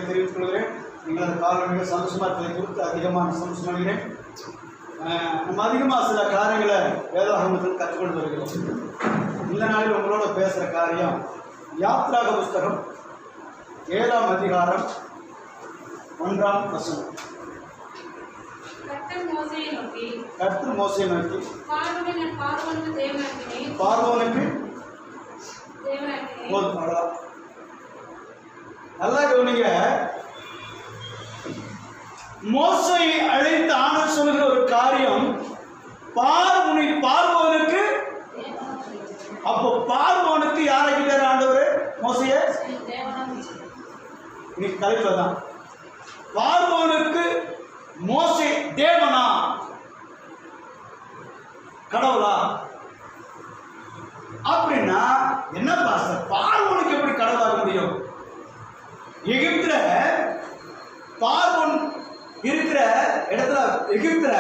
தெரிவித்துக் கொள்கிறேன். நீங்கள் அந்த காலம் மிக சந்தோஷமாக இருப்பதை குறித்து அதிகமான சந்தோஷம் அடைகிறேன். நம்ம அதிகமாக சில காரியங்களை வேதாகமத்தில் கற்றுக்கொண்டு வருகிறோம். இந்த நாளில் உங்களோட பேசுகிற காரியம் யாத்ராக புஸ்தகம் 7ஆம் அதிகாரம் 1ஆம் வசனம். கர்த்தர் மோசேயை நோக்கி பார்வோனுக்கு நல்லா கவனிங்க. மோசேயை அழைத்து ஆண்டவர் சொல்கிற ஒரு காரியம் பார்வோனுக்கு. அப்போ பார்வோனுக்கு யாரை கிட்ட ஆண்டவர் மோசைய இன்னைக்கு தலைப்புல தான். பார்வோனுக்கு மோசே தேவனா கடவுளா அப்படின்னா என்ன பாஸ்டர், பார்வோனுக்கு எப்படி கடவுளாக முடியும்? எகிப்துல பார்வோன் இருக்கிற இடத்துல எகிப்துல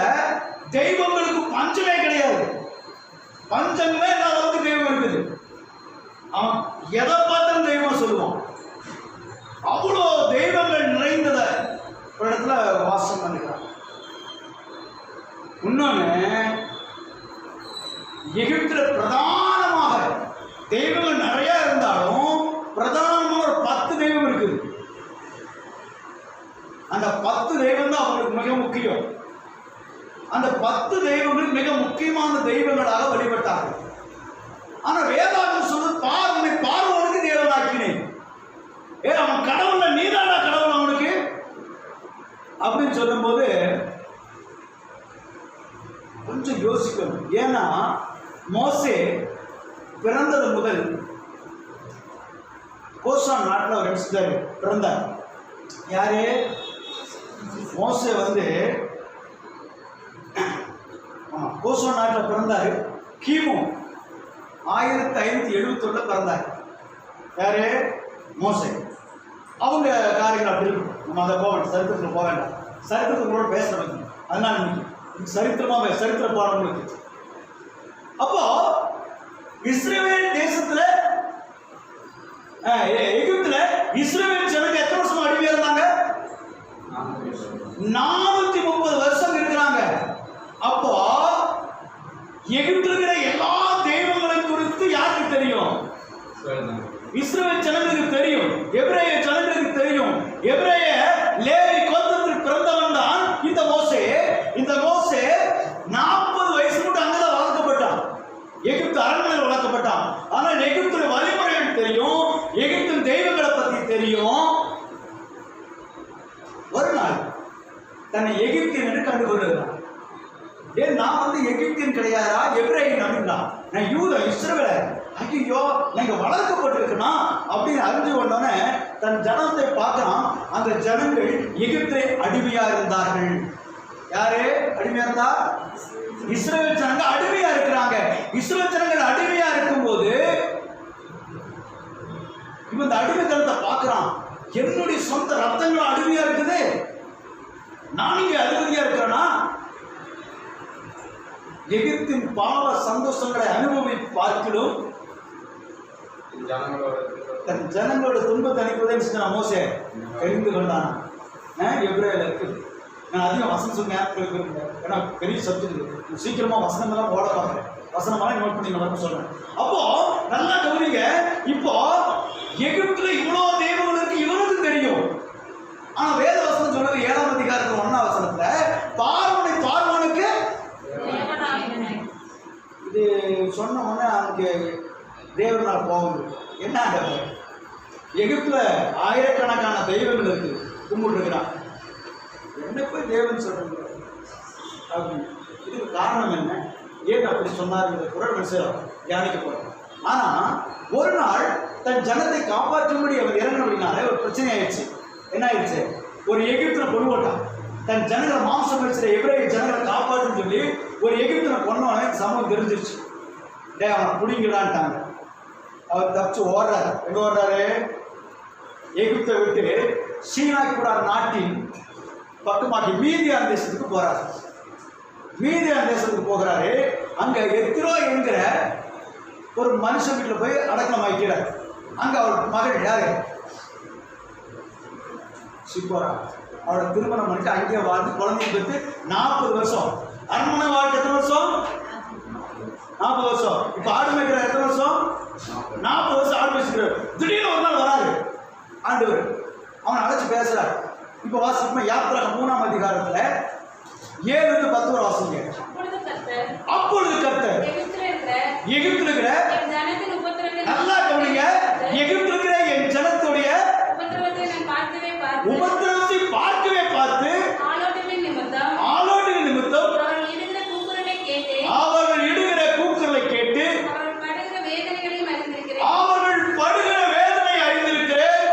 தெய்வங்களுக்கு பஞ்சமே கிடையாது. பஞ்சமே இல்லாத அளவுக்கு தெய்வம் இருக்குது. அவன் எதை பார்த்தாலும் தெய்வம் சொல்லுவான். அவ்வளோ தெய்வங்கள் நிறைந்தத ஒரு இடத்துல வாசம் பண்ணிக்கிறான். இன்னொன்னு, எகிப்துல பிரதானமாக தெய்வங்கள் நிறைய இருந்தாலும் பிரதானமாக ஒரு 10 தெய்வம் இருக்குது. அந்த 10 தெய்வம் தான் அவங்களுக்கு மிக முக்கியம். அந்த 10 தெய்வங்கள் மிக முக்கியமான தெய்வங்களாக வழிபட்டார்கள். ஆனா வேதாகம் சொல்லுது, பார்வோனுக்கு தேவனாக்கினேன். அவன் கடவுள்ல நீதானா கடவுள் அவனுக்கு அப்படின்னு சொல்லும் போது கொஞ்சம் யோசிக்கணும். ஏன்னா மோசே பிறந்தது முதல் கோசான் நாட்டில் அவர் எடுத்துட்டாரு பிறந்தார். யாரு? மோசே கோசான் நாட்டில் பிறந்தாரு. கிமு 1571 பிறந்தார். யாரு? மோசே. அவங்க காரியங்கள் அப்படி இருக்கும். நம்ம அதை போக வேண்டாம், சரித்திரத்தில் போக வேண்டாம். சரித்திரத்துக்கு கூட பேசுறோம். அதனால சரித்திரமாக சரித்திர பாடம் இருக்கு. அப்போ இஸ்ரவேல் தேசத்துல எகிப்துல இஸ்ரவேல் ஜனங்க எத்தனை வருஷம் அடிமையா இருந்தாங்க? 430 வருஷம் இருக்கிறாங்க. அப்போ எகிப்துல இருக்கிற எல்லா தெய்வங்களை குறித்து யாருக்கு தெரியும்? இஸ்ரவேல் ஜனங்களுக்கு தெரியும். எபிரேய ஜனங்களுக்கு தெரியும். எபிரேய லேவி கோத்திரத்தில் பிறந்தவன் தான் இந்த மோசே. இந்த மோசே 40 வயசு மட்டும் அங்கதான் வளர்க்கப்பட்டான். எகிப்து அரண்மனையில் வளர்க்கப்பட்டான். ஆனால் எகிப்து வழிமுறைகள் தெரியும், எகிப்தின் தெய்வங்களை பற்றி தெரியும். ஒரு நாள் தன்னை எகிப்தியன் என்று கண்டுகொள்கிறான். ஏன் நான் எகிப்தியன் கிடையாதா, எபிரேயன் அப்படின்னா நான் யூத இஸ்ரவேலர். ஐயோ நீங்க வளர்க்கப்பட்டிருக்கா அப்படின்னு அறிஞ்சு கொண்டோன்னே தன் ஜனத்தை பார்க்கிறான். அந்த ஜனங்கள் எகிப்திலே அடிமையா இருந்தார்கள். யாரு அடிமையா இருந்தா? இஸ்ரவேல் ஜனங்க அடிமையா இருக்கிறாங்க. இஸ்ரவேல் ஜனங்கள் அடிமையா இருக்கும்போது இவன் இந்த அடிமைத்தனத்தை பார்க்கிறான். என்னுடைய சொந்த ரத்தங்களும் அடிமையா இருக்குது, நான் இங்க அதிபதியா இருக்கிறேன்னா? எகிப்தின் பாவ சந்தோஷங்களை அனுபவிப்பார்க்கிலும் தன் ஜனங்களோட துன்பத்தை அனுப்புவதை மோசே தெரிந்து கொண்டான். எபிரேயர்ல இருக்குது. நான் அதிகம் வசனம் சொன்னேன், ஏன்னா பெரிய சப்ஜெக்ட், சீக்கிரமா வசனம் எல்லாம் ஓட பார்க்குறேன். வசனமெல்லாம் நோட் பண்ணி நான் சொல்றேன். அப்போ நல்லா கவனிங்க. இப்போ எகிப்துல இவ்வளவு தெய்வங்களுக்கு இவனுக்கு தெரியும். ஆனா வேத வசனம் சொல்றது 7ஆம் அதிகாரத்தில் 1ஆம் வசனத்துல பார்வோனுக்கு இது சொன்ன உடனே அவனுக்கு தேவனால் போகுது. என்ன எகிப்துல ஆயிரக்கணக்கான தெய்வங்கள் இருக்கு, கும்பிட்டு இருக்கிறான். என்ன போய் தேவன் சொல்றாங்க அப்படி. இதுக்கு காரணம் என்ன, ஏன் அப்படி சொன்னார் குரல் மனுஷன் தியானிக்க போறோம். ஆனா ஒரு நாள் தன் ஜனத்தை காப்பாற்றும்படி அவர் இறங்கினாலே ஒரு பிரச்சனை ஆயிடுச்சு. என்ன ஆயிடுச்சு? ஒரு எகிப்துல கொண்டு போட்டான். தன் ஜனங்களை மாம்சம் வச்சுற எபிரேய ஜனங்களை காப்பாற்றுன்னு சொல்லி ஒரு எகிப்துல கொண்டவனே சமூகம் தெரிஞ்சிருச்சு. அவனை பிடிங்கடான்ட்டாங்க. அவர் தப்பிச்சு ஓடுறாரு. எங்க ஓடுறாரு? எகிப்தை விட்டு சீனாய் கூட நாட்டின் பக்கமாக்கி மீதியான் தேசத்துக்கு போறாரு. மீதியான் தேசத்துக்கு போகிறாரு. அங்க எத்திரோ என்கிற ஒரு மனுஷன் வீட்டில் போய் அடக்கம் வைக்கிறார். அங்க அவர் மகள் யாரு? சிப்போரா அவளை திருமணம் பண்ணிட்டு அங்கேயே வாழ்ந்து குழந்தைய பெற்று 40 வருஷம். அரண்மனை வாழ்க்கை எத்தனை வருஷம்? 40 வருஷம். இப்ப ஆடு மேய்க்கிற எத்தனை வருஷம்? 40 வருஷம் ஆடு மேய்ச்சிக்கிறார். திடீர்னு ஒரு நாள் வராது ஆண்டவர், அவன் அழைச்சு பேசுறாரு. இப்ப வாசிப்போம் யாத்திராகம் 3ஆம் அதிகாரத்துல 7-10 வரை வாசிங்க. அப்பொழுது கர்த்தர் எகிப்தில் இருக்கிற நல்லா கவனிங்க, எகிப்தில் இருக்கிற என் ஜனத்துடைய உபத்திரவத்தை பார்க்கவே பார்த்து ஆலோட்டுகளின் நிமித்தம் அவர்கள் இடுகிற கூக்குரலை கேட்டு அவர்கள் படுகிற வேதனை அறிந்திருக்கிறேன்.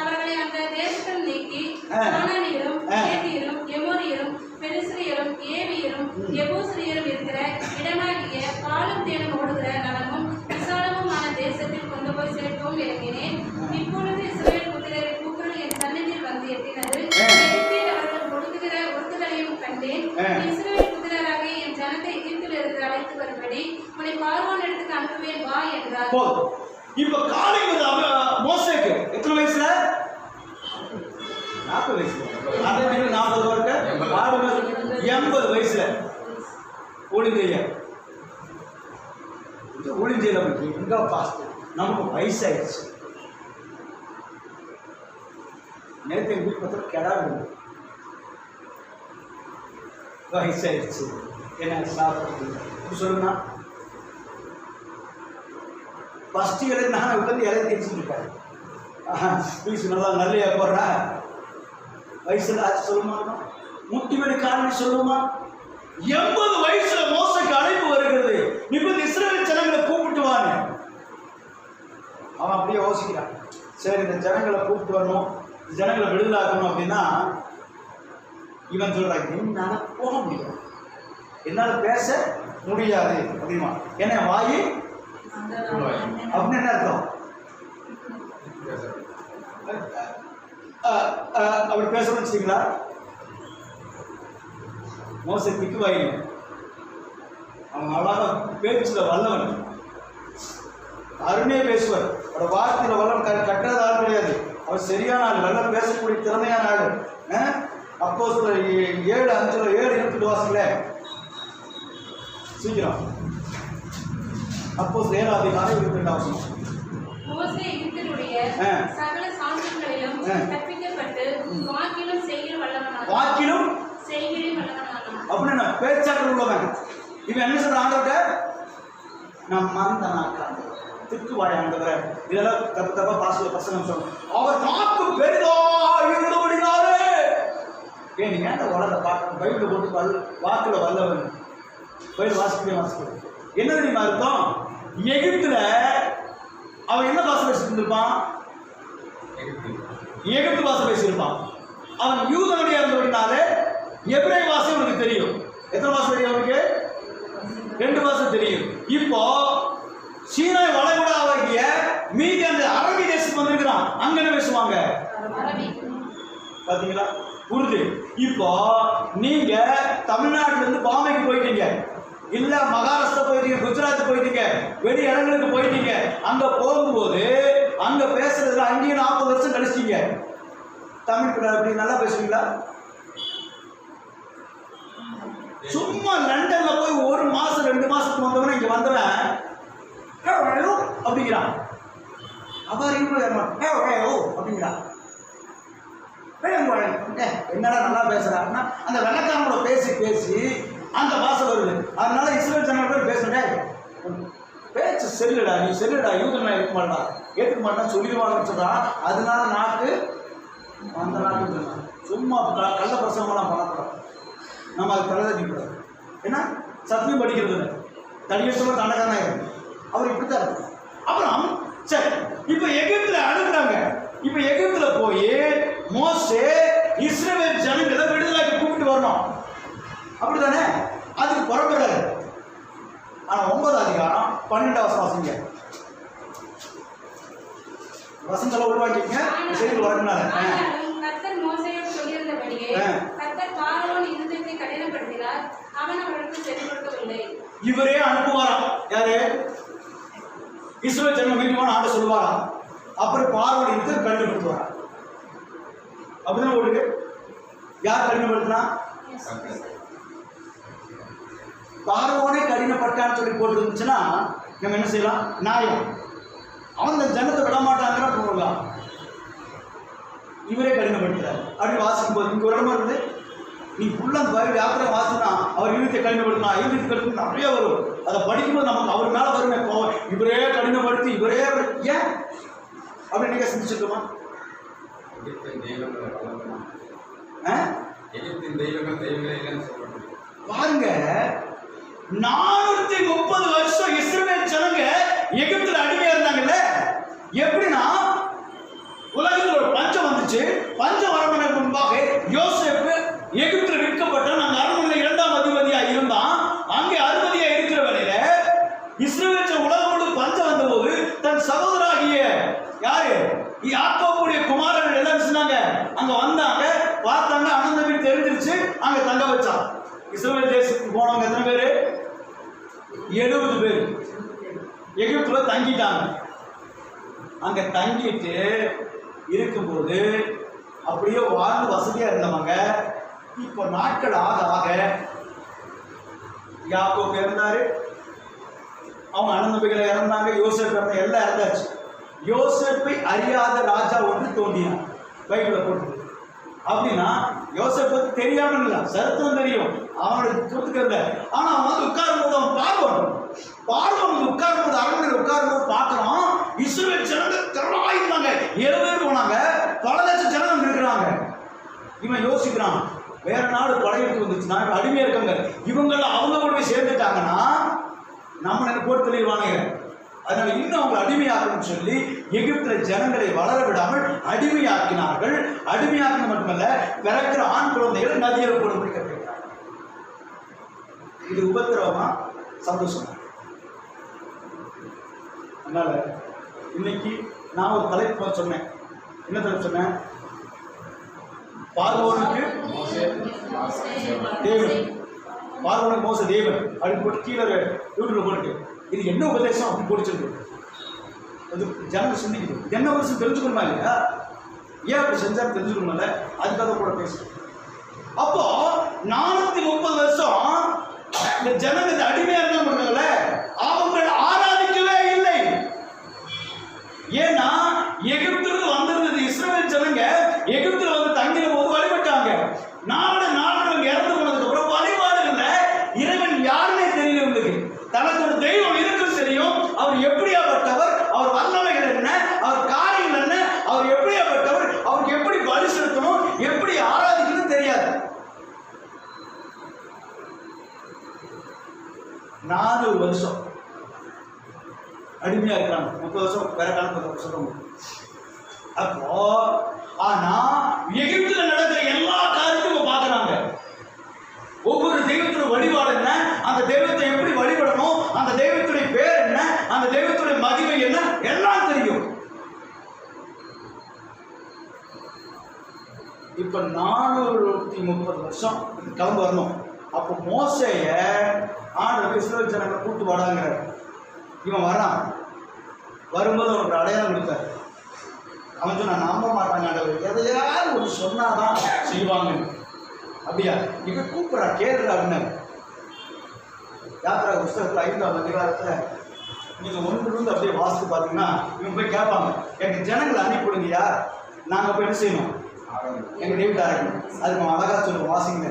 அவர்களை அந்த தேசத்தில் நீக்கி கானானியரும், கேத்தியரும், எமோரியரும், பெரிசியரும், ஏவியரும், எபூசியரும் இருக்கிற இடமாகிய பாலும் தேனும் ஓடுகிற நலமும் விசாலமுமான தேசத்தில் கொண்டு போய் சேர்க்கவும் இறங்கினேன். இப்பொழுது இஸ்ரவேல் புத்திரரின் கூக்குரல் என் சந்நிதியில் வந்து எட்டினது. எகிப்தில் அவர்கள் ஒடுக்குதலையும் கண்டேன். இஸ்ரவேல் புத்திரராகிய என் ஜனத்தை எகிப்தில் இருந்து அழைத்து வரும்படி உன்னை பார்வோன் இடத்துக்கு அனுப்புவேன் வா என்றார். இப்ப காலை மோசேக்கு எத்தனை வயசுல? 40 வயசுல. 40 வருஷம் 80 வயசுல ஒளிஞ்செய்ய எங்க பாஸ்ட் நமக்கு வயசாயிடுச்சு. நேற்று எங்க வீட்டு பத்திரம் கிடாது வயசாயிடுச்சு. என்ன சாப்பிட்டு சொல்லுங்க. ஃபஸ்ட்டு இலை நான் உட்காந்து இலையை தேய்ச்சிட்டு இருப்பேன். பீஸ் நல்லா நல்லையா போடுறா வயசுல ஆச்சு சொல்லுமா? முட்டி மேலே காரணம் சொல்லுமா? 80 வயசுல மோசைக்கு அழைப்பு வருகிறது. இப்ப இஸ்ரவேல் ஜனங்களை கூப்பிட்டு வாங்க. அவன் அப்படியே யோசிக்கிறான், சரி இந்த ஜனங்களை கூப்பிட்டு வரணும், ஜனங்களை விடுதலாக்கணும் அப்படின்னா இவன் சொல்றான், என்னால போக முடியும், என்னால பேச முடியாது அப்படிமா. என்ன வாயி அப்படின்னு என்ன அர்த்தம்? அப்படி பேசணும்னு வச்சுங்களா? மோசை திக்கு வாயில அவன் அழகா பேச்சுல வல்லவன், அருமையா பேசுவார். அவரோட வார்த்தையில வல்லவன், கட்டுறது ஆள் கிடையாது. அவர் சரியான ஆள், நல்லா பேசக்கூடிய திறமையான ஆள். அப்போ 7:5-7:28 வாசல சீக்கிரம். அப்போ 7ஆம் அதிகாரம் 22ஆம் வசனம். மோசே எகிப்தினுடைய சகல சான்றுகளிலும் கற்பிக்கப்பட்டு வாக்கிலும் செய்கிலும் வல்லவனானான். வாக்கிலும் செய்கிலும் வல்லவனானான். அப்படின்னா பேச்சாற்றல் உள்ளவன். இவன் என்ன சொல்ற? ஆண்டவர்கிட்ட நான் மந்தனாக்கான் திக்குவாய் ஆண்டவர். இதெல்லாம் தப்பா பாசுல பசங்க சொல்லணும். அவர் நாக்கு பெரிதா இருந்தபடினாலே ஏன் நீங்க அந்த உலக பார்க்க பைபிள் போட்டு வாக்குல வல்லவன் பைபிள் வாசிக்க என்ன தெரியுமா அர்த்தம்? எகிப்துல அவன் என்ன பாசை பேசிட்டு இருப்பான்? எகிப்து பாசை பேசியிருப்பான். அவன் யூதனுடைய இருந்தபடினாலே எபிரேய பாஷை அவனுக்கு தெரியும். எத்தனை பாஷை தெரியும் அவனுக்கு? 2 பாஷை தெரியும். இப்போ சீனாய் வளைகுடாவாகிய மீதி அந்த அரபி தேசத்துக்கு வந்திருக்கிறான். அங்க என்ன பேசுவாங்க? பாத்தீங்களா? உருது. இப்போ நீங்க தமிழ்நாட்டுல இருந்து பாம்பேக்கு போயிட்டீங்க, இல்ல மகாராஷ்டிரா போயிட்டீங்க, குஜராத் போயிட்டீங்க, வெளி இடங்களுக்கு போயிட்டீங்க. அங்க போகும்போது அங்க பேசுறதுல அங்கேயும் 40 வருஷம் கழிச்சிட்டீங்க. தமிழ் அப்படி நல்லா பேசுவீங்களா? சும்மா லண்டன்ல போய் 1 மாசம் 2 மாசத்துக்கு வந்தவன இங்க வந்தவன் அப்படிங்கிறான். அவர் அப்படிங்கிறான். என்னடா நல்லா பேசுறாருன்னா அந்த வெள்ளக்காரனோட பேசி பேசி அந்த பாஷை வருது. அதனால இஸ்ரேல் ஜனங்கள் பேசுறேன் பேச்சு செல்லுடா, நீ செல்லுடா, யூதனா இருக்க மாட்டா, ஏற்றுக்க மாட்டான் சொல்லிடுவாங்கன்னு சொல்றான். அதனால நாக்கு அந்த நாட்டு சும்மா கள்ள பிரசவமெல்லாம் பண்ணக்கூடாது. நம்ம அது தலைதடிக்கூடாது. ஏன்னா சத்தியம் படிக்கிறது இல்லை, தடிக்க தண்டகானாயிரம். அவர் இப்படித்தான் இருக்கு. அப்புறம் சரி, இப்ப எகிப்துல அனுப்புறாங்க. இப்ப எகிப்துல போய் மோசே இஸ்ரவேல் ஜனங்களை விடுதலைக்கு கூப்பிட்டு வரணும், அப்படித்தானே? அதுக்கு புறப்படுறாரு. ஆனா 9ஆம் அதிகாரம் 12ஆம் வாசிங்க. வசந்தல உருவாக்கிங்க செய்தி வரனால கர்த்தர் மோசேயோடு சொல்லியிருந்தபடியே கர்த்தர் பார்வோன் இருதயத்தை கடினப்படுத்தினார், அவன் அவர்களுக்கு செவி கொடுக்கவில்லை. இவரே அனுப்புவாராம். யாரு? இஸ்ரவேல் ஜனங்கள் வீட்டுக்கு ஆண்டு சொல்லுவாராம். அப்புறம் பார்வோன் எடுத்து கடினப்படுத்துவார். அப்படிதான் ஓடுது. யார் கடினப்படுத்தினா? பார்வோனே கடினப்பட்டான்னு சொல்லி போட்டு இருந்துச்சுன்னா நம்ம என்ன செய்யலாம்? நியாயம். அவன் இந்த ஜனத்தை விட மாட்டாங்கிற போகலாம். இவரே கடினப்படுத்துறாரு. அப்படி வாசிக்கும் போது இங்க ஒரு இடமா இருந்து நீ ஃபுல்லாக அந்த பைபிள் யாத்திரை வாசினா அவர் இருபத்தை கடினப்படுத்தினா கடினப்படுத்தி நிறைய வரும். அதை படிக்கும்போது நமக்கு அவர் மேலே வருமே போவோம். இவரே கடினப்படுத்தி இவரே ஏன் அப்படி நீங்க சிந்திச்சிருக்கோமா? பாருங்க, 430 வருஷம் இஸ்ரவேல் ஜனங்க எகிப்துல அடிமையா இருந்தாங்கல்ல. எப்படின்னா உலகத்தில் ஒரு பஞ்சம் வந்துச்சு. பஞ்சம் வரமனுக்கு முன்பாக யோசேப்பு எகிப்துல விற்கப்பட்ட நாங்கள் அரண்மனையில் 2ஆம் அதிபதியா இருந்தான். அங்கே அதிபதியா இருக்கிற வேளையில இஸ்ரவேல் உலகம் முழு பஞ்சம் வந்த போது தன் சகோதராகிய யாரு யாக்கோபுடைய குமாரர்கள் எல்லாம் சொன்னாங்க, அங்க வந்தாங்க, பார்த்தாங்க, அனந்தமே தெரிஞ்சிருச்சு, அங்க தங்க வச்சான். இஸ்ரவேல் தேசத்துக்கு போனவங்க எத்தனை பேரு? 70 பேர் எகிப்துல தங்கிட்டாங்க. அங்க தங்கிட்டு இருக்கும்போது அப்படியே வாழ்ந்து வசதியா இருந்தவங்க இப்போ நாட்கள் ஆக ஆக யாக்கோபு இறந்தாரு, அவங்க அனந்தபிகளை இறந்தாங்க, யோசேப்பு இறந்த, எல்லாம் இறந்தாச்சு. யோசேப்பை அறியாத ராஜா ஒன்று தோன்றினான். பைபிளை போட்டு அப்படின்னா யோசேப்பு பத்தி தெரியாமல் இல்லை, சரித்திரம் தெரியும், அவனுக்கு சொத்துக்கல. ஆனா அவன் வந்து உட்காரும் போது அவன் பார்வன் உட்காரும் போது அரண்மனையில் உட்காரும் போது பார்க்கலாம் இஸ்ரவேல் ஜனங்க திரளாயிருந்தாங்க. 7 பேர் போனாங்க, பல லட்சம் ஜனங்கள் இருக்கிறாங்க. இவன் யோசிக்கிறான், வேற நாடு படையெடுத்து வந்துச்சுன்னா அடிமையா இருக்காங்க, இவங்கள அவங்க கூட போய் சேர்ந்துட்டாங்கன்னா நம்ம எனக்கு போட்டு தெளிவானுங்க. அதனால இன்னும் அவங்க அடிமையாக்கணும்னு சொல்லி எகிப்துல ஜனங்களை வளர விடாமல் அடிமையாக்கினார்கள். அடிமையாக்கின மட்டுமல்ல, பிறக்கிற ஆண் குழந்தைகள் நதியில போடும்படி கற்பித்தார். இது உபத்திரவமா சந்தோஷமா? அதனால இன்னைக்கு நான் ஒரு தலைப்பு சொன்னேன். என்ன தலைப்பு சொன்னேன்? பார்வோனுக்கு தேவன், பார்வோனுக்கு மோச தேவன் அப்படின்னு போட்டு கீழே யூடியூப்ல போட்டு இது என்ன உபதேசம் அப்படி பிடிச்சிருக்கு. அது ஜனங்க சிந்திக்குது. என்ன உபதேசம் தெரிஞ்சுக்கணுமா இல்லையா? ஏன் அப்படி செஞ்சாலும் தெரிஞ்சுக்கணும்ல, அதுக்காக கூட பேசுறேன். அப்போ 430 வருஷம் இந்த ஜனங்க அடிமையா இருந்தா பண்ணல, அவங்க ஆராதிக்கவே இல்லை. ஏன்னா எகிப்துக்கு வந்திருந்தது இஸ்ரவேல் ஜனங்க, எகிப்துல வந்து தங்கின போது வழிபட்டாங்க. நாடு இறந்து போனதுக்கு அப்புறம் வழிபாடு இல்லை. இறைவன் யாருன்னே தெரியல. உங்களுக்கு தனக்கு ஒரு தெய்வம் இருக்குன்னு தெரியும். அவர் எப்படியாப்பட்டவர், அவர் வல்லமைகள் என்ன, அவர் காரியங்கள் என்ன, அவர் எப்படியாப்பட்டவர், அவருக்கு எப்படி பலி செலுத்தணும், எப்படி ஆராதிக்கணும் தெரியாது. 4 வருஷம் அடிமையா இருக்கிறாங்க. 30 வருஷம் வேற காலம் சொல்றோம். அப்போ ஆனா எகிப்துல நடக்கிற எல்லா காரியத்தையும் பார்க்கறாங்க. ஒவ்வொரு தெய்வத்தோட வழிபாடு என்ன, அந்த தெய்வத்தை எப்படி வழிபடணும், அந்த தெய்வத்துடைய பேர் என்ன, அந்த தெய்வத்துடைய மகிமை என்ன, எல்லாம் தெரியும். இப்ப 430 வருஷம் கிளம்பு வரணும். அப்போ மோசேய ஆண்டவர் இஸ்ரவேல் ஜனங்களை கூட்டு வாடாங்கிறார். இவன் வரான். வரும்போது அவனுக்கு அடையாளம் கொடுத்தாரு. அவன் சொன்னா நம்ப மாட்டாங்க, ஆண்டவர் எதையாவது ஒன்று சொன்னாதான் செய்வாங்க. அப்படியா? இப்ப கூப்பிடா கேட்கல அப்படின்னு யாத்திரா புஸ்தகத்தில் 5ஆம் அதிகாரத்தில் நீங்க 1 அப்படியே வாசித்து பார்த்தீங்கன்னா இவங்க போய் கேட்பாங்க, எங்க ஜனங்களை அனுப்பிவிடுங்கயா, நாங்க போய் என்ன செய்யணும், எங்க டேவிட் ஆரம்பிக்கணும். அதுக்கு அழகா சொல்லுவோம், வாசிங்க.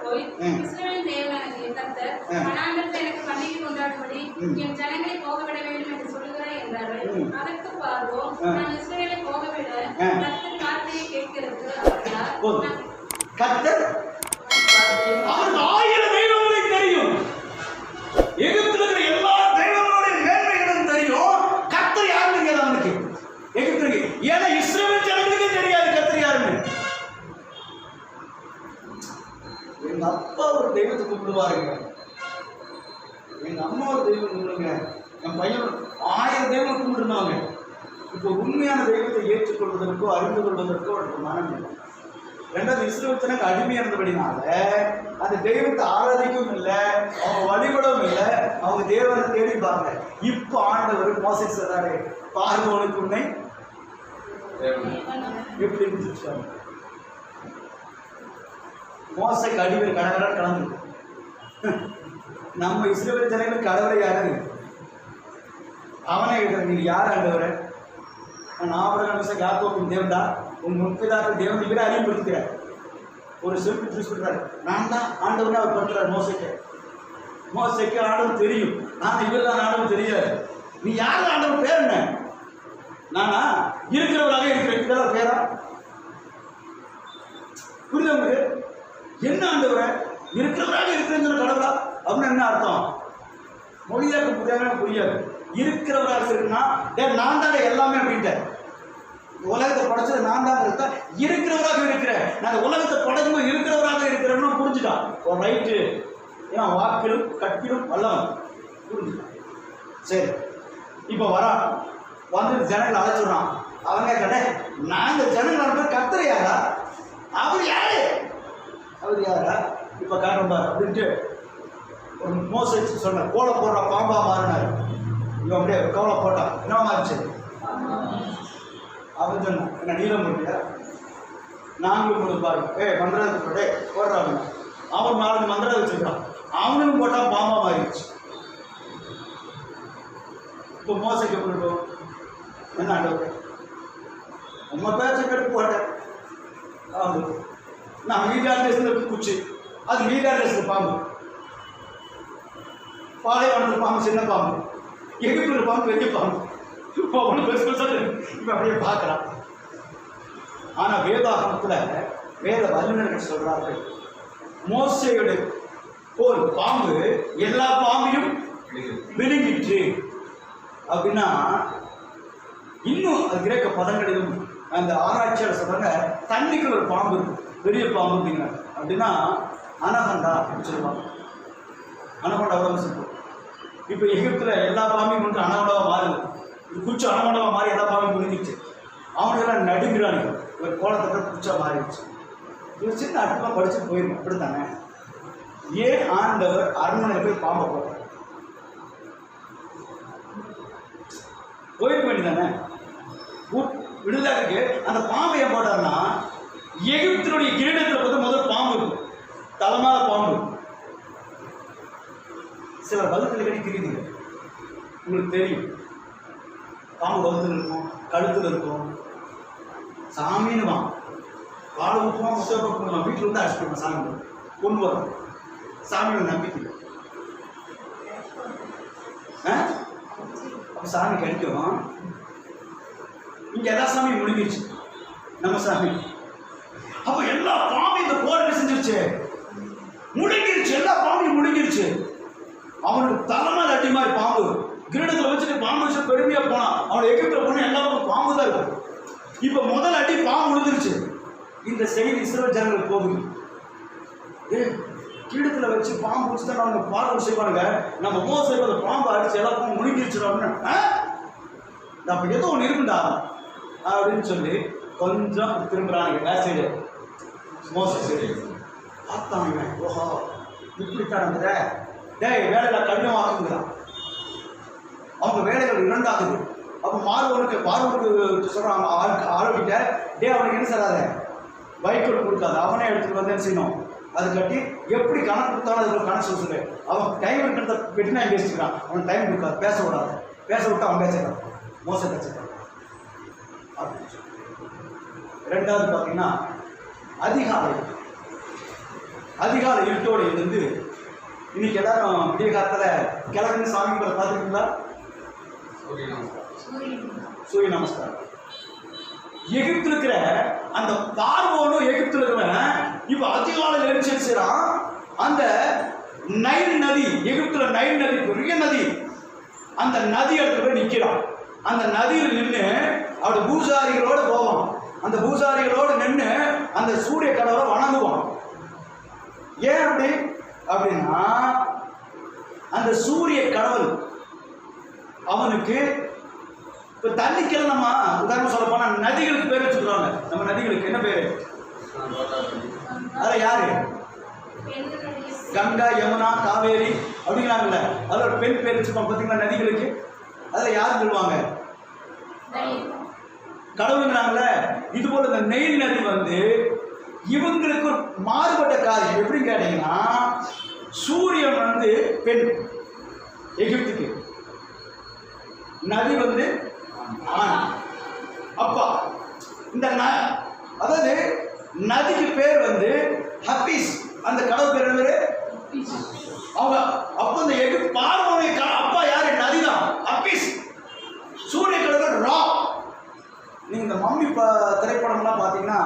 போய் இஸ்ரவேல் தேவனாகிய கர்த்தர் கனானியர்கள் எனக்கு பண்டிகை கொண்டாடும்படி என் ஜனங்களை போகவிட வேண்டும் என்று சொல்லுகிறார் என்றார்கள். அதற்கு பார்வோன், நான் இஸ்ரவேலை போகவிட கர்த்தர் வார்த்தையை கேட்கிறது. கர்த்தர் அவருக்கு 1000 தெய்வங்களை தெரியும். எகிப்தில் இருக்கிற எல்லா தெய்வங்களுடைய மேன்மைகளும் தெரியும். கர்த்தர் யாருன்னு தெரியாது அவனுக்கு எகிப்துக்கு. ஏன்னா இஸ்ரவேல் ஜனங்களுக்கே தெரியாது கர்த்தர் யாருன்னு. எங்க அப்பா ஒரு தெய்வத்தை கும்பிடுவாருங்க, எங்க அம்மா ஒரு தெய்வம் கும்பிடுங்க, என் பையன் 1000 தெய்வம் கும்பிட்டுருந்தாங்க. இப்போ உண்மையான தெய்வத்தை ஏற்றுக்கொள்வதற்கோ அறிந்து கொள்வதற்கோ அவருக்கு மனம் இல்லை. ரெண்டாவது இஸ்ரவேல் ஜனங்க அடிமையா இருந்தபடினால அந்த தெய்வத்தை ஆராதிக்கவும் இல்லை, அவங்க வழிபடவும் இல்லை, அவங்க தேவனை தேடிப்பாங்க. இப்போ ஆண்டவர் மோசே சொல்றாரு, பார்வோனுக்கு உன்னை எப்படி இருந்துச்சு. மோசைக்கு அடிமை கடகட கலந்து நம்ம இஸ்ரவேல் ஜனங்களுக்கு கடவுளை யாரு? அவனே கேட்கிறார், நீங்க யார் ஆண்டவரை? நான் ஆபிரகாம் யாக்கோபின் தேவன்டா, உன் முற்பிதாக்கள் தேவன் இவரை அறிவுறுத்துகிறார். ஒரு செல்ஃபி சூஸ் பண்றாரு, நான் தான் ஆண்டவனே அவர் பண்றாரு. மோசைக்கு ஆண்டவர் தெரியும், நான் இவர் தான் ஆண்டவர் தெரியாது. நீ யார் ஆண்டவர் பேர் என்ன? நானா இருக்கிறவராக இருக்கிறேன், இதெல்லாம் பேரா? புரியுது உங்களுக்கு? என்ன ஆண்டவரை இருக்கிறவராக இருக்கிறேன்னு கடவுளா அப்படின்னு என்ன அர்த்தம்? மொழியாக்க புரியாத புரியாது. இருக்கிறவராக இருக்குன்னா நான் தானே எல்லாமே அப்படின்ட்டேன். உலகத்தை படைச்சது நான் தான் இருக்கா, இருக்கிறவராக இருக்கிறேன். நான் உலகத்தை படைக்கும் இருக்கிறவராக இருக்கிறேன்னு புரிஞ்சுட்டான். ஒரு ரைட்டு, ஏன்னா வாக்கிலும் கட்டிலும் வல்லவன் புரிஞ்சுட்டான். சரி, இப்போ வரான், வந்து ஜனங்களை அழைச்சிடுறான். அவங்க கடை நாங்க ஜனங்கள் கத்துற யாரா? அவர் யாரு? அவர் யாரா? இப்போ காட்டுறா அப்படின்ட்டு ஒரு மோசை சொன்ன கோலை போடுற பாம்பா மாறினார். இவன் அப்படியே கோலை போட்டான், என்ன மாறிச்சு? அவன் சொன்னான், என்ன நீளம் முடியா? நாங்களும் கொண்டு பாருங்க, மந்திரத்தை போடுறாங்க. அவன் 4 மந்திரம் வச்சுக்கிறான், அவனும் போட்டால் பாம்பா மாறிடுச்சு. இப்போ மோசைக்கு போட்டோம், என்ன ஆண்டவர் உங்க பேச்ச கெடுத்து போட்டேன். நான் வீட்டாண்டு குச்சி, அது வீட்டாண்டு பாம்பு, பாலைவனத்தில் பாம்பு சின்ன பாம்பு, எகிப்துல பாம்பு பெரிய பாம்பு. இப்போ ஒன்று பெருசு பெருசாக இப்போ அப்படியே பார்க்குறான். ஆனால் வேதாகமத்தில் வேத வல்லுநர்கள் சொல்கிறார்கள், மோசையோட போல் பாம்பு எல்லா பாம்பையும் விழுங்கிற்று அப்படின்னா, இன்னும் கிரேக்க பதங்களிலும் அந்த ஆராய்ச்சியாளர் சொல்றாங்க, தண்ணிக்குள்ள ஒரு பாம்பு பெரிய பாம்பு அப்படிங்கிறாங்க. அப்படின்னா அனகண்டா அப்படின்னு சொல்லுவாங்க. அனகண்டா உடம்பு சொல்லுவோம். இப்போ எகிப்தில் எல்லா பாம்பையும் கொண்டு அனகண்டாவாக மாறுது. குச்சி அனகண்டாவாக மாறி எல்லா பாம்பையும் முடிஞ்சிச்சு. அவனுக்கெல்லாம் நடுங்கிறானுங்க, ஒரு கோலத்தை குச்சா மாறிடுச்சு. இது சின்ன அர்த்தமாக படிச்சுட்டு போயிடும். அப்படி தானே ஏன் ஆண்டவர் அரண்மனையில் போய் பாம்பை போட்டார்? போயிருக்க வேண்டியதானே? விடுதலைக்கு அந்த பாம்பை ஏன் போட்டார்னா, எகிப்தினுடைய கிரீடத்தில் பார்த்து முதல் பாம்பு இருக்கும், தலைமால பாம்பு. சில வகுத்துல கடி தெரியுதுங்க, உங்களுக்கு தெரியும். பாம்பு வகுத்துல இருக்கும், கழுத்துல இருக்கும். சாமின்னு வாங்க பால் ஊற்றுவோம், முத்தம் வீட்டில் வந்து அடிச்சுடுவோம். சாமி கொண்டு வரோம், சாமியோட நம்பிக்கை. அப்போ சாமி கிடைக்கும். இங்கே எல்லா சாமியும் முடிஞ்சிருச்சு, நம்ம சாமி. அப்போ எல்லா பாம்பையும் இந்த போர் செஞ்சிருச்சு, முழுங்கிருச்சு, எல்லா பாம்பையும் முழுங்கிருச்சு. அவனுக்கு தலைமையில் அடி மாதிரி பாம்பு கிரீடத்தில் வச்சுட்டு பாம்பு வச்சு பெருமையாக போனான். அவனை எகிப்தில் போனால் எல்லாருக்கும் பாம்பு தான் இருக்கும். இப்போ முதல் அடி பாம்பு விழுந்துருச்சு. இந்த செய்தி இஸ்ரவேல் ஜனங்களுக்கு போகுது. கீழத்தில் வச்சு பாம்பு வச்சு தான் அவங்க பார்வை செய்வானுங்க. நம்ம மோசை பாம்பு அடிச்சு எல்லாருக்கும் முழுங்கிருச்சு அப்படின்னு அப்போ ஏதோ ஒன்று இருக்குண்டா அப்படின்னு சொல்லி கொஞ்சம் திரும்புறாங்க. பேசைடு மோசை சரி பார்த்தாங்க, ஓஹோ இப்படித்தான் இருந்த வேலையில் கடினமாக்குங்கிறான். அவங்க வேலைகள் 2 ஆகுது. அப்போ பார்வனுக்கு சொல்கிறாங்க, ஆரோக்கிட்ட அவனுக்கு என்ன செய்றாரு, வைக்கோல் கொடுக்காது, அவனே எடுத்துகிட்டு வந்து என்ன செய்யணும், அது கட்டி எப்படி கணக்கு கொடுத்தாலும் அதுக்கு கணக்கு சொல்லு. அவன் டைம் இருக்கிறத பெட்டினா பேசிக்கிறான், அவன் டைம் கொடுக்காது, பேச விடாது. பேச விட்டு அவன் பேசுகிறான், மோசம் பேசுகிறான். ரெண்டாவது பார்த்தீங்கன்னா அதிகாலை இருட்டோடு இருந்து இன்னைக்கு எல்லாரும் விடிய காலத்தில் கிழக்கு சாமி பார்த்துருக்கீங்களா? சூரிய நமஸ்காரம். எகிப்தில் இருக்கிற அந்த பார்வோனும் எகிப்தில் இருக்கிறவன் இப்போ அதிகாலையில் எழுச்சி செய்யறான். அந்த நைல் நதி, எகிப்துல நைல் நதி பெரிய நதி, அந்த நதி இடத்துல போய் நிற்கிறான். அந்த நதியில் நின்று அவட பூசாரிகளோடு போவான். அந்த பூசாரிகளோடு நின்று அந்த சூரிய கடவுளை வணங்குவான். ஏன் அப்படி அப்படின்னா, அந்த சூரிய கடவுள் அவனுக்கு இப்போ தண்ணிக்கெல்லாம் நம்ம உதாரணம் சொல்ல போனால் நதிகளுக்கு பேர் வச்சுக்கிறாங்க. நம்ம நதிகளுக்கு என்ன பேர்? அதில் யாரு? பெண்களுடைய கங்கா, யமுனா, காவேரி அப்படிங்கிறாங்கல்ல. அதில் ஒரு பெண் பேர் வச்சுப்பாங்க பார்த்தீங்களா நதிகளுக்கு. அதில் யார் சொல்லுவாங்க? கடவுளுங்கிறாங்கல்ல. இது போல இந்த நெயில் நதி வந்து இவங்களுக்கு ஒரு மாறுபட்ட காரியம். எப்படின்னு கேட்டீங்கன்னா, சூரியன் வந்து பெண் எகிப்துக்கு, நதி வந்து ஆண். அப்பா இந்த அதாவது நதிக்கு பேர் வந்து ஹப்பீஸ். அந்த கடவுள் பேர் என்ன? அவங்க அப்போ இந்த எகிப்து பார்வோனுடைய அப்பா யாரு? நதிதான், ஹப்பீஸ். சூரிய கடவுள் ரா. நீங்க இந்த மம்மி திரைப்படம்லாம் பார்த்தீங்கன்னா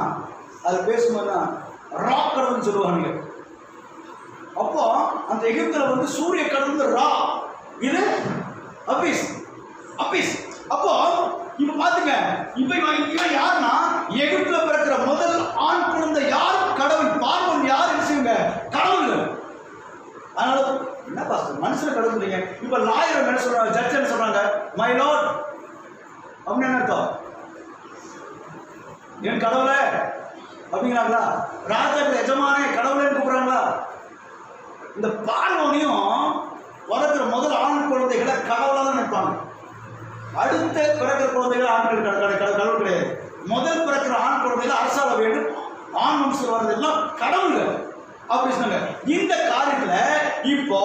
அது பேசும்போதுதான் ராக் கடவுள்னு சொல்லுவாங்க. அப்போ அந்த எகிப்துல வந்து சூரிய கடவுள் ரா, இது ஹப்பீஸ். ஹப்பீஸ். அப்போ இப்ப பாத்துங்க, இப்ப இவன் யாருன்னா எகிப்துல பிறக்கிற முதல் ஆண் குழந்தை யார்? கடவுள். பார்வோன் யார்? விஷயங்க கடவுள். அதனால என்ன பாஸ்டர் மனுஷன கடவுள் இல்லைங்க. இப்ப லாயர் என்ன சொல்றாங்க? ஜட்ஜ் என்ன சொல்றாங்க? மை லார்ட் அப்படின்னு என்ன அர்த்தம்? என் கடவுளே அப்படிங்கிறாங்களா? ராஜாக்கள் எஜமானே கடவுளேன்னு கூப்பிடுறாங்களா? இந்த பார்வோனையும் பிறக்கிற முதல் ஆண் குழந்தைகளை கடவுளாக தான் நினைப்பாங்க. அடுத்த பிறக்கிற குழந்தைகள் ஆண்கள் கடவுள் கிடையாது. முதல் பிறக்கிற ஆண் குழந்தைகள் அரசால வேண்டும், ஆண் வம்சம் வர்றதெல்லாம் கடவுள்கள் அப்படி சொன்னாங்க. இந்த காரியத்துல இப்போ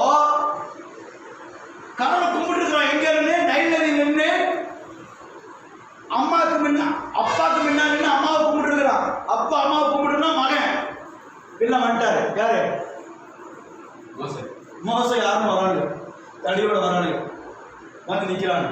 கடவுளை கும்பிட்டு இருக்கிறோம். எங்க இருந்து? நைல் நதியில இருந்து. அம்மாவுக்கு முன்ன அப்பாவுக்கு முன்னாடி அம்மாவை கும்பிட்டு இருக்கிறான். அப்பா அம்மாவை கும்பிட்டுனா மகன் இல்ல வந்துட்டாரு. யாரு? மோசை. யாருன்னு வராங்க, தடியோட வராங்க, வந்து நிக்கிறாங்க.